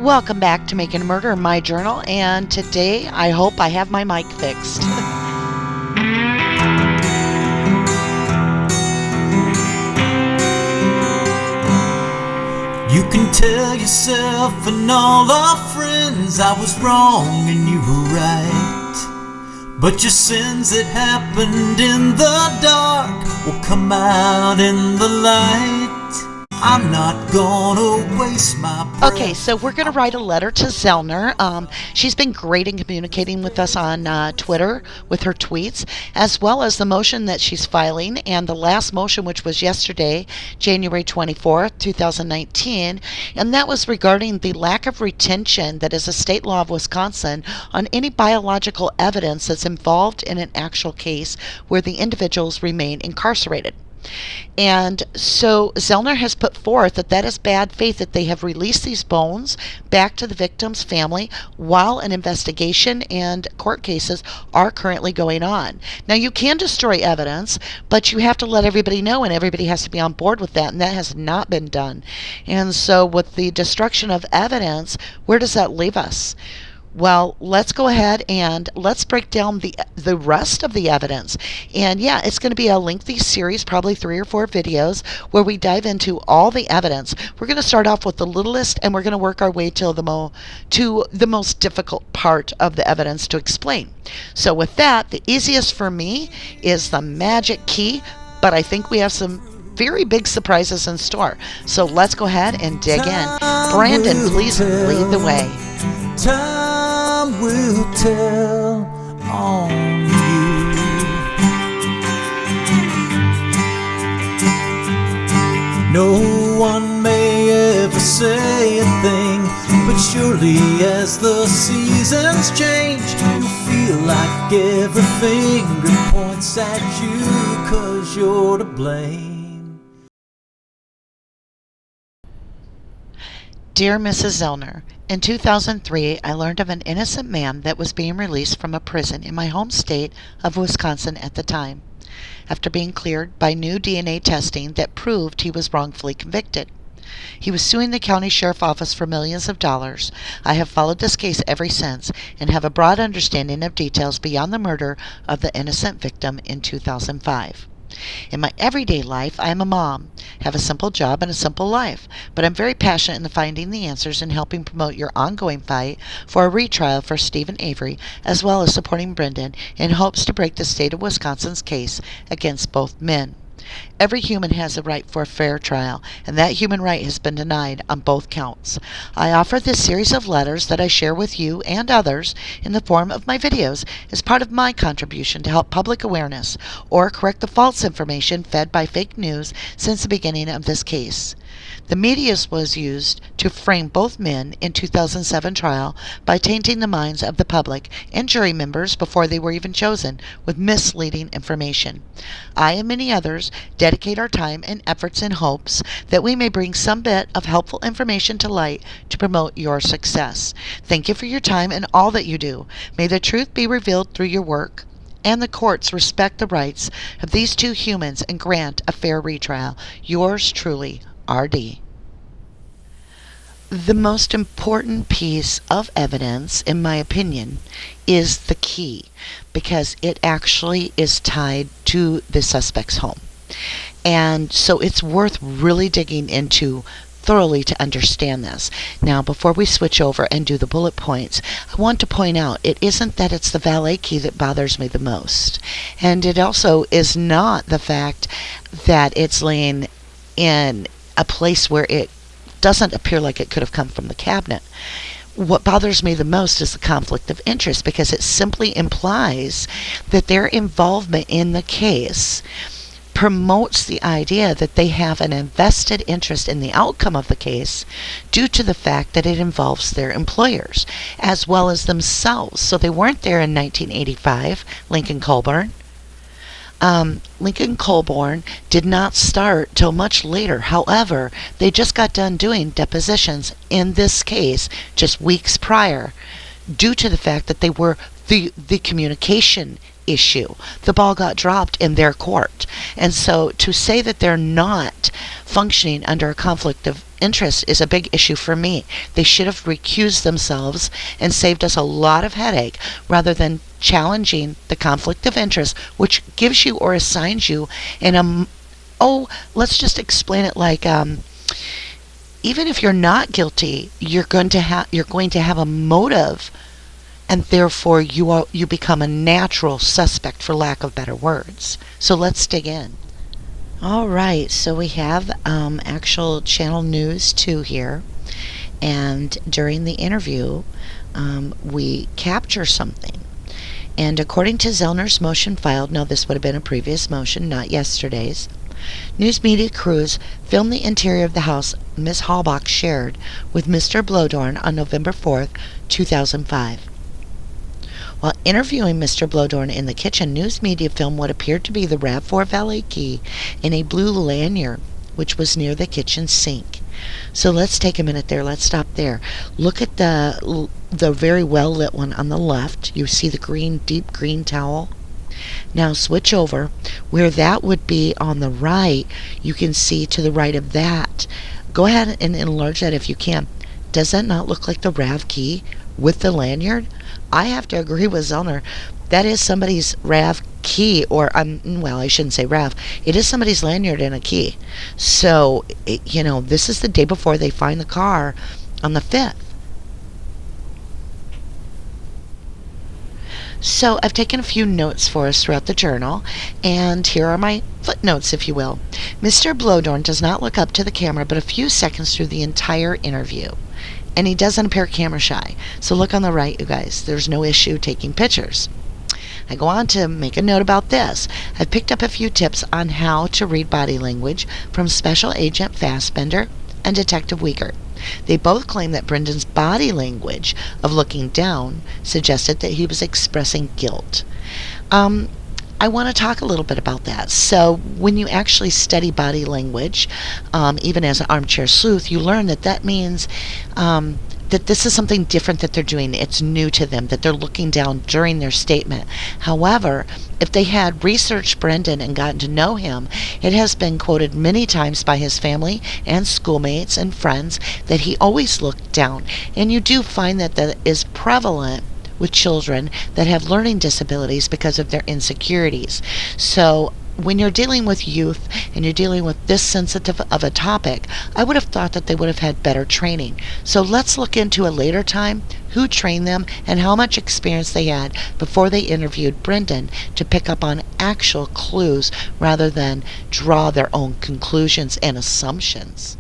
Welcome back to Making a Murder My Journal, and today I hope I have my mic fixed. You can tell yourself and all our friends I was wrong and you were right, but your sins that happened in the dark will come out in the light. I'm not gonna waste my breath. Okay, so we're going to write a letter to Zellner. She's been great in communicating with us on Twitter with her tweets, as well as the motion that she's filing, and the last motion, which was yesterday, January 24th, 2019, and that was regarding the lack of retention that is a state law of Wisconsin on any biological evidence that's involved in an actual case where the individuals remain incarcerated. And so Zellner has put forth that is bad faith that they have released these bones back to the victim's family while an investigation and court cases are currently going on. Now, you can destroy evidence, but you have to let everybody know, and everybody has to be on board with that, and that has not been done. And so with the destruction of evidence, where does that leave us? Well, let's go ahead and let's break down the rest of the evidence. And yeah, it's going to be a lengthy series, probably 3 or 4 videos, where we dive into all the evidence. We're going to start off with the littlest, and we're going to work our way to the most difficult part of the evidence to explain. So with that, the easiest for me is the magic key, but I think we have some very big surprises in store. So let's go ahead and dig in. Brandon, please lead the way. Time will tell on you. No one may ever say a thing, but surely as the seasons change, you feel like every finger points at you 'cause you're to blame. Dear Mrs. Zellner, in 2003, I learned of an innocent man that was being released from a prison in my home state of Wisconsin at the time, after being cleared by new DNA testing that proved he was wrongfully convicted. He was suing the county sheriff's office for millions of dollars. I have followed this case ever since and have a broad understanding of details beyond the murder of the innocent victim in 2005. In my everyday life, I am a mom, have a simple job and a simple life, but I'm very passionate in finding the answers and helping promote your ongoing fight for a retrial for Stephen Avery, as well as supporting Brendan in hopes to break the state of Wisconsin's case against both men. Every human has a right for a fair trial, and that human right has been denied on both counts. I offer this series of letters that I share with you and others in the form of my videos as part of my contribution to help public awareness or correct the false information fed by fake news since the beginning of this case. The media was used to frame both men in 2007 trial by tainting the minds of the public and jury members before they were even chosen with misleading information. I and many others dedicate our time and efforts in hopes that we may bring some bit of helpful information to light to promote your success. Thank you for your time and all that you do. May the truth be revealed through your work, and the courts respect the rights of these two humans and grant a fair retrial. Yours truly, R.D. The most important piece of evidence, in my opinion, is the key, because it actually is tied to the suspect's home. And so it's worth really digging into thoroughly to understand this. Now, before we switch over and do the bullet points, I want to point out it isn't that it's the valet key that bothers me the most. And it also is not the fact that it's laying in a place where it doesn't appear like it could have come from the cabinet. What bothers me the most is the conflict of interest, because it simply implies that their involvement in the case promotes the idea that they have an invested interest in the outcome of the case due to the fact that it involves their employers as well as themselves. So they weren't there in 1985, Lincoln Colburn. Lincoln Colburn did not start till much later. However, they just got done doing depositions in this case just weeks prior, due to the fact that they were the communication issue. The ball got dropped in their court. And so to say that they're not functioning under a conflict of interest is a big issue for me. They should have recused themselves and saved us a lot of headache rather than challenging the conflict of interest, which gives you or assigns you let's just explain it like, even if you're not guilty, you're going to have a motive, and therefore you become a natural suspect, for lack of better words. So let's dig in. All right, so we have actual channel news 2 here, and during the interview, we capture something. And according to Zellner's motion filed, now this would have been a previous motion, not yesterday's, news media crews filmed the interior of the house Ms. Halbach shared with Mr. Blodorn on November 4th, 2005. While interviewing Mr. Blodorn in the kitchen, news media filmed what appeared to be the RAV4 valet key in a blue lanyard, which was near the kitchen sink. So let's take a minute there. Let's stop there. Look at the very well lit one on the left. You see the deep green towel. Now switch over. Where that would be on the right, you can see to the right of that. Go ahead and enlarge that if you can. Does that not look like the RAV key with the lanyard? I have to agree with Zellner. That is somebody's RAV key, or I shouldn't say RAV. It is somebody's lanyard and a key. So, this is the day before they find the car on the 5th. So I've taken a few notes for us throughout the journal, and here are my footnotes, if you will. Mr. Blodorn does not look up to the camera but a few seconds through the entire interview. And he doesn't appear camera shy. So look on the right, you guys. There's no issue taking pictures. I go on to make a note about this. I've picked up a few tips on how to read body language from Special Agent Fassbender and Detective Weigert. They both claim that Brendan's body language of looking down suggested that he was expressing guilt. I want to talk a little bit about that. So when you actually study body language, even as an armchair sleuth, you learn that means that this is something different that they're doing. It's new to them, that they're looking down during their statement. However, if they had researched Brendan and gotten to know him, it has been quoted many times by his family and schoolmates and friends that he always looked down. And you do find that is prevalent with children that have learning disabilities because of their insecurities. So when you're dealing with youth and you're dealing with this sensitive of a topic, I would have thought that they would have had better training. So let's look into a later time who trained them and how much experience they had before they interviewed Brendan to pick up on actual clues rather than draw their own conclusions and assumptions.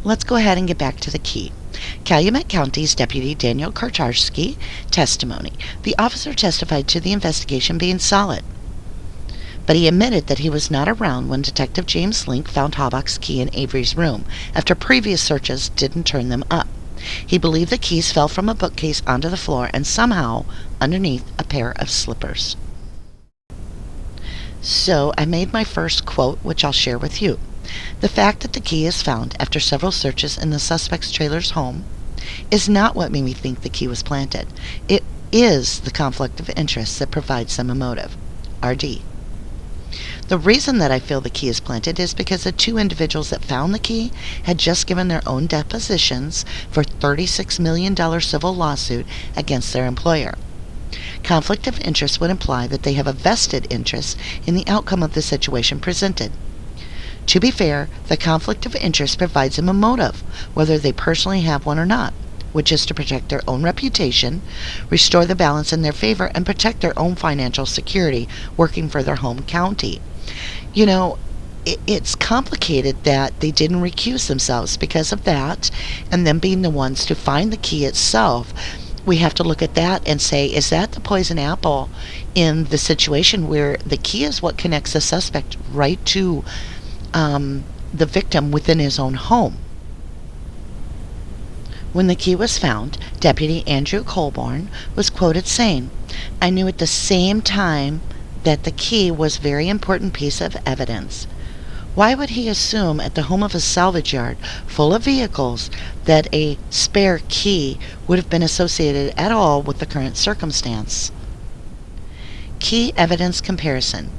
Let's go ahead and get back to the key. Calumet County's Deputy Daniel Karcharski testimony. The officer testified to the investigation being solid, but he admitted that he was not around when Detective James Link found Halbach's key in Avery's room after previous searches didn't turn them up. He believed the keys fell from a bookcase onto the floor and somehow underneath a pair of slippers. So I made my first quote, which I'll share with you. The fact that the key is found after several searches in the suspect's trailer's home is not what made me think the key was planted. It is the conflict of interest that provides them a motive. RD. The reason that I feel the key is planted is because the two individuals that found the key had just given their own depositions for $36 million civil lawsuit against their employer. Conflict of interest would imply that they have a vested interest in the outcome of the situation presented. To be fair, the conflict of interest provides them a motive, whether they personally have one or not, which is to protect their own reputation, restore the balance in their favor, and protect their own financial security working for their home county. It's complicated that they didn't recuse themselves because of that, and them being the ones to find the key itself. We have to look at that and say, is that the poison apple in the situation where the key is what connects the suspect right to the victim within his own home? When the key was found, Deputy Andrew Colborne was quoted saying, "I knew at the same time that the key was a very important piece of evidence. Why would he assume at the home of a salvage yard full of vehicles that a spare key would have been associated at all with the current circumstance?" Key evidence comparison.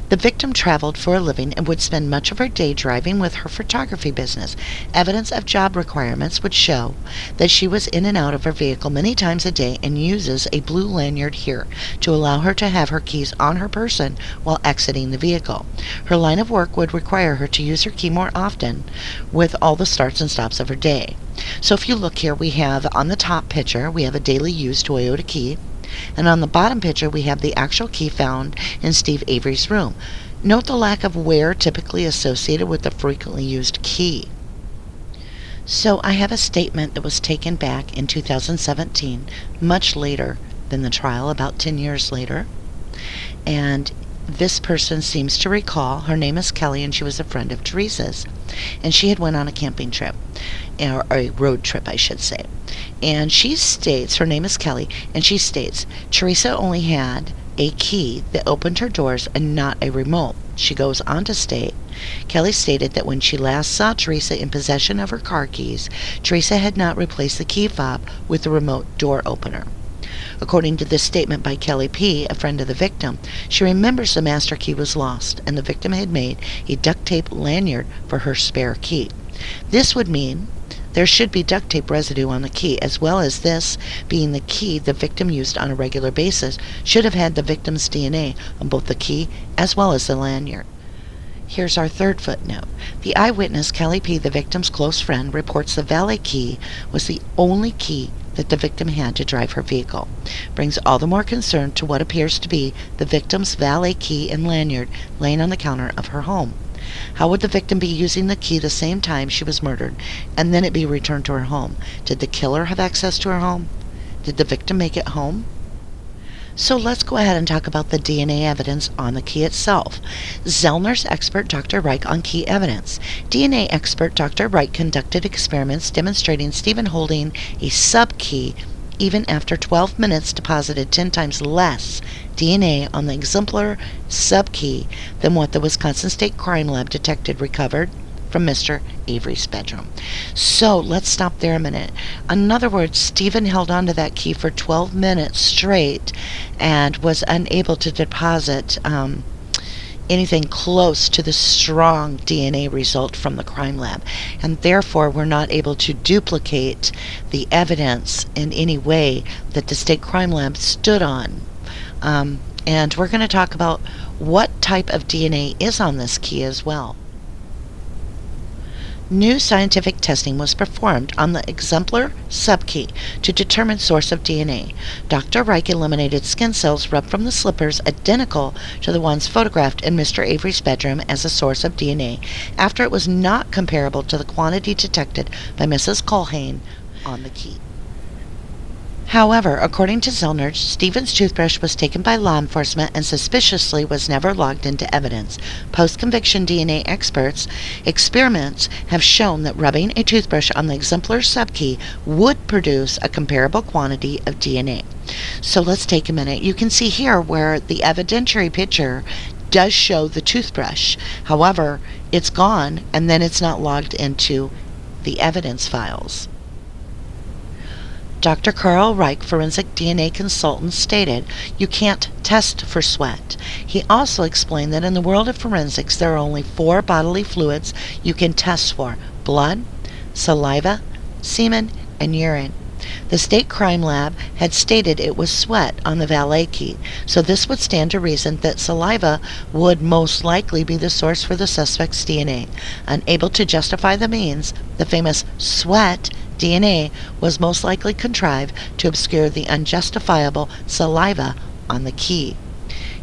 The victim traveled for a living and would spend much of her day driving with her photography business. Evidence of job requirements would show that she was in and out of her vehicle many times a day and uses a blue lanyard here to allow her to have her keys on her person while exiting the vehicle. Her line of work would require her to use her key more often with all the starts and stops of her day. So if you look here, we have on the top picture, we have a daily used Toyota key. And on the bottom picture, we have the actual key found in Steve Avery's room. Note the lack of wear typically associated with the frequently used key. So I have a statement that was taken back in 2017, much later than the trial, about 10 years later. And this person seems to recall, her name is Kelly, and she was a friend of Teresa's. And she had went on a camping trip, or a road trip, I should say. And she states, her name is Kelly, and she states, Teresa only had a key that opened her doors and not a remote. She goes on to state, Kelly stated that when she last saw Teresa in possession of her car keys, Teresa had not replaced the key fob with the remote door opener. According to this statement by Kelly P., a friend of the victim, she remembers the master key was lost, and the victim had made a duct tape lanyard for her spare key. This would mean there should be duct tape residue on the key, as well as this being the key the victim used on a regular basis, should have had the victim's DNA on both the key as well as the lanyard. Here's our third footnote. The eyewitness, Kelly P., the victim's close friend, reports the valet key was the only key that the victim had to drive her vehicle. Brings all the more concern to what appears to be the victim's valet key and lanyard laying on the counter of her home. How would the victim be using the key the same time she was murdered, and then it be returned to her home? Did the killer have access to her home? Did the victim make it home? So let's go ahead and talk about the DNA evidence on the key itself. Zellner's expert Dr. Reich on key evidence. DNA expert Dr. Reich conducted experiments demonstrating Stephen holding a sub-key even after 12 minutes deposited 10 times less DNA on the exemplar sub-key than what the Wisconsin State Crime Lab detected recovered from Mr. Avery's bedroom. So let's stop there a minute. In other words, Stephen held on to that key for 12 minutes straight and was unable to deposit anything close to the strong DNA result from the crime lab. And therefore, we're not able to duplicate the evidence in any way that the state crime lab stood on. And we're going to talk about what type of DNA is on this key as well. New scientific testing was performed on the exemplar subkey to determine source of DNA. Dr. Reich eliminated skin cells rubbed from the slippers identical to the ones photographed in Mr. Avery's bedroom as a source of DNA after it was not comparable to the quantity detected by Mrs. Culhane on the key. However, according to Zellner, Stephen's toothbrush was taken by law enforcement and suspiciously was never logged into evidence. Post-conviction DNA experiments have shown that rubbing a toothbrush on the exemplar subkey would produce a comparable quantity of DNA. So let's take a minute. You can see here where the evidentiary picture does show the toothbrush. However, it's gone and then it's not logged into the evidence files. Dr. Carl Reich, forensic DNA consultant, stated, "You can't test for sweat." He also explained that in the world of forensics, there are only 4 bodily fluids you can test for: blood, saliva, semen, and urine. The state crime lab had stated it was sweat on the valet key, so this would stand to reason that saliva would most likely be the source for the suspect's DNA. Unable to justify the means, the famous sweat DNA was most likely contrived to obscure the unjustifiable saliva on the key.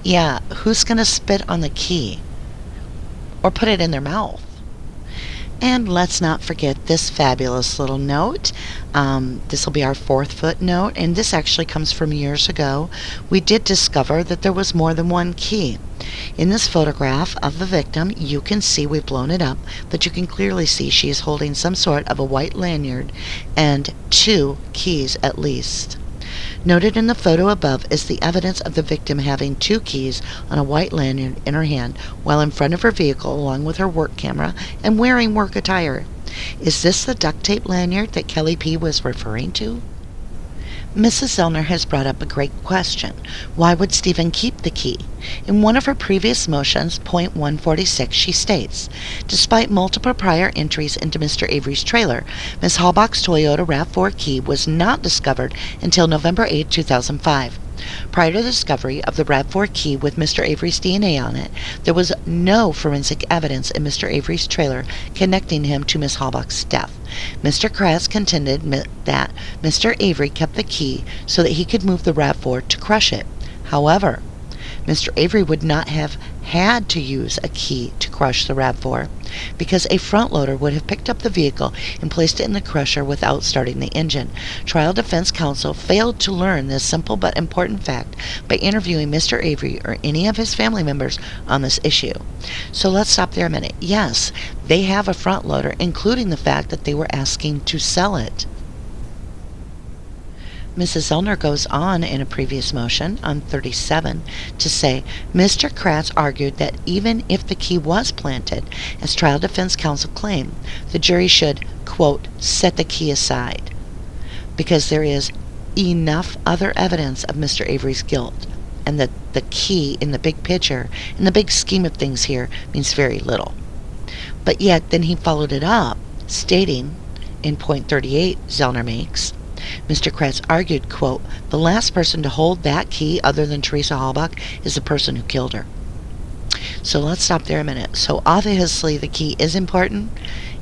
Yeah, who's going to spit on the key? Or put it in their mouth? And let's not forget this fabulous little note. This will be our 4th footnote, and this actually comes from years ago. We did discover that there was more than one key. In this photograph of the victim, you can see, we've blown it up, but you can clearly see she is holding some sort of a white lanyard and 2 keys at least. Noted in the photo above is the evidence of the victim having 2 keys on a white lanyard in her hand while in front of her vehicle along with her work camera and wearing work attire. Is this the duct tape lanyard that Kelly P. was referring to? Mrs. Zellner has brought up a great question. Why would Stephen keep the key? In one of her previous motions, point 146, she states, despite multiple prior entries into Mr. Avery's trailer, Ms. Halbach's Toyota RAV4 key was not discovered until November 8, 2005. Prior to the discovery of the RAV4 key with Mr. Avery's DNA on it, there was no forensic evidence in Mr. Avery's trailer connecting him to Ms. Halbach's death. Mr. Kratz contended that Mr. Avery kept the key so that he could move the RAV4 to crush it. However, Mr. Avery would not have had to use a key to crush the RAV4 because a front loader would have picked up the vehicle and placed it in the crusher without starting the engine. Trial defense counsel failed to learn this simple but important fact by interviewing Mr. Avery or any of his family members on this issue. So let's stop there a minute. Yes, they have a front loader, including the fact that they were asking to sell it. Mrs. Zellner goes on in a previous motion, on 37, to say, Mr. Kratz argued that even if the key was planted, as trial defense counsel claimed, the jury should, quote, set the key aside, because there is enough other evidence of Mr. Avery's guilt, and that the key in the big picture, in the big scheme of things here, means very little. But yet, then he followed it up, stating, in point 38 Zellner makes, Mr. Kratz argued, quote, the last person to hold that key other than Teresa Halbach is the person who killed her. So let's stop there a minute. So obviously the key is important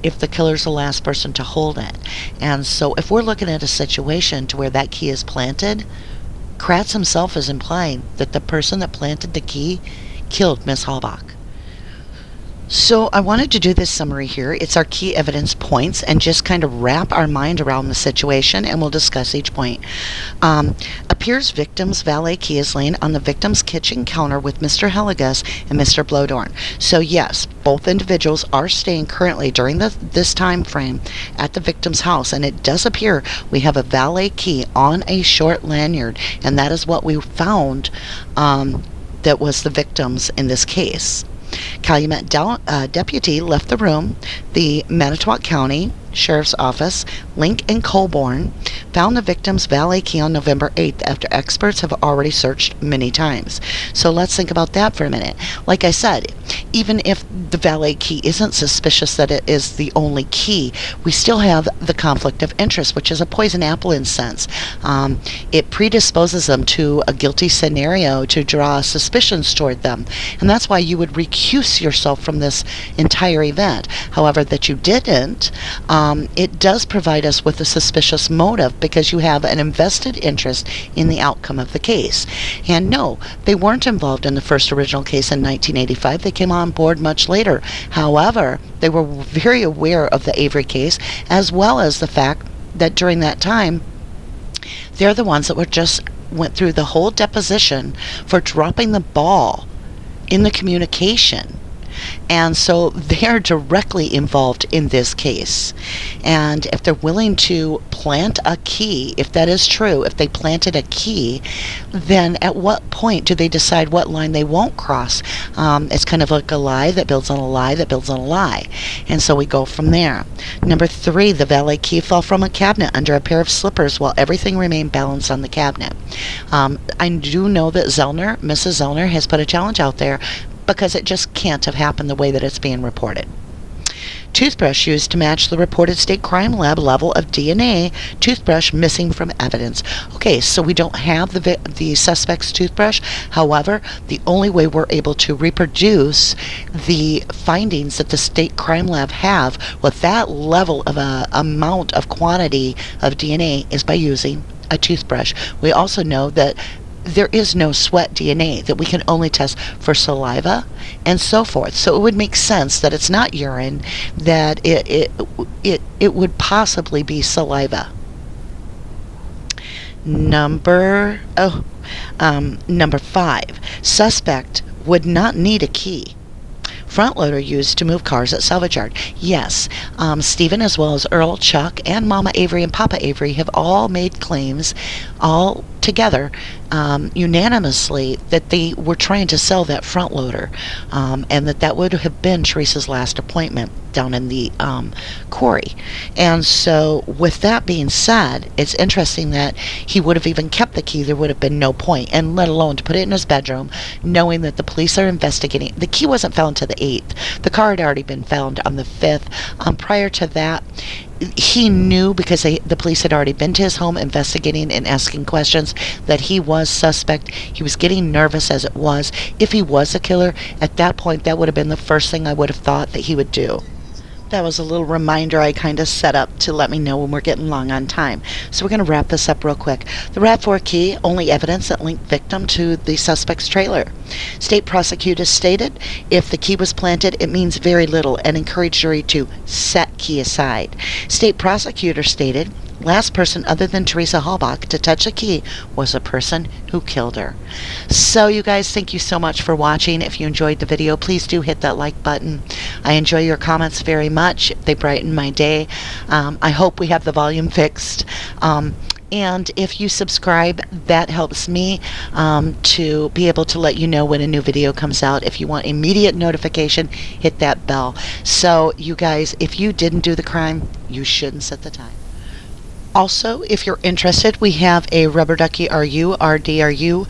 if the killer's the last person to hold it. And so if we're looking at a situation to where that key is planted, Kratz himself is implying that the person that planted the key killed Miss Halbach. So I wanted to do this summary here. It's our key evidence points and just kind of wrap our mind around the situation, and we'll discuss each point. Appears victim's valet key is laying on the victim's kitchen counter with Mr. Helligas and Mr. Blodorn. So yes, both individuals are staying currently during this time frame at the victim's house, and it does appear we have a valet key on a short lanyard, and that is what we found that was the victim's in this case. Calumet deputy left the room. The Manitowoc County Sheriff's Office, Link and Colborne, found the victim's valet key on November 8th after experts have already searched many times. So let's think about that for a minute. Like I said, even if the valet key isn't suspicious that it is the only key, we still have the conflict of interest, which is a poison apple in sense. It predisposes them to a guilty scenario to draw suspicions toward them. And that's why you would recuse yourself from this entire event. However, that you didn't, it does provide us with a suspicious motive because you have an invested interest in the outcome of the case. And no, they weren't involved in the first original case in 1985. They came on board much later. However, they were very aware of the Avery case, as well as the fact that during that time, they're the ones that went through the whole deposition for dropping the ball in the communication. And so they're directly involved in this case. And if they're willing to plant a key, if that is true, if they planted a key, then at what point do they decide what line they won't cross? It's kind of like a lie that builds on a lie that builds on a lie. And so we go from there. Number 3, the valet key fell from a cabinet under a pair of slippers while everything remained balanced on the cabinet. I do know that Mrs. Zellner has put a challenge out there because it just can't have happened the way that it's being reported. Toothbrush used to match the reported state crime lab level of DNA. Toothbrush missing from evidence. Okay, so we don't have the suspect's toothbrush. However, the only way we're able to reproduce the findings that the state crime lab have with that level of amount of quantity of DNA is by using a toothbrush. We also know that there is no sweat DNA, that we can only test for saliva and so forth. So it would make sense that it's not urine, that it would possibly be saliva. Number 5, suspect would not need a key. Front loader used to move cars at salvage yard. Yes, Stephen, as well as Earl, Chuck, and Mama Avery and Papa Avery have all made claims, all together unanimously that they were trying to sell that front loader, and that would have been Teresa's last appointment down in the quarry. And so with that being said, it's interesting that he would have even kept the key. There would have been no point, and let alone to put it in his bedroom, knowing that the police are investigating. The key wasn't found to the 8th. The car had already been found on the 5th. Prior to that, he knew, because the police had already been to his home investigating and asking questions, that he was suspect. He was getting nervous as it was. If he was a killer, at that point, that would have been the first thing I would have thought that he would do. That was a little reminder I kind of set up to let me know when we're getting long on time. So we're going to wrap this up real quick. The RAV4 key, only evidence that linked victim to the suspect's trailer. State prosecutors stated, if the key was planted, it means very little, and encouraged jury to set key aside. State prosecutor stated, last person other than Teresa Halbach to touch a key was a person who killed her. So you guys, thank you so much for watching. If you enjoyed the video, please do hit that like button. I enjoy your comments very much. They brighten my day. I hope we have the volume fixed. And if you subscribe, that helps me to be able to let you know when a new video comes out. If you want immediate notification, hit that bell. So you guys, if you didn't do the crime, you shouldn't set the time. Also, if you're interested, we have a Rubberducky RDRU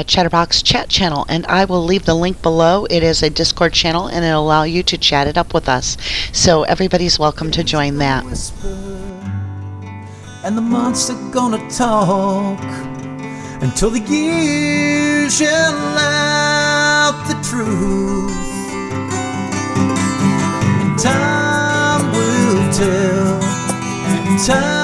Chatterbox chat channel, and I will leave the link below. It is a Discord channel, and it'll allow you to chat it up with us. So everybody's welcome to join that. And the monster gonna talk until the years yell out the truth. And time will tell. Time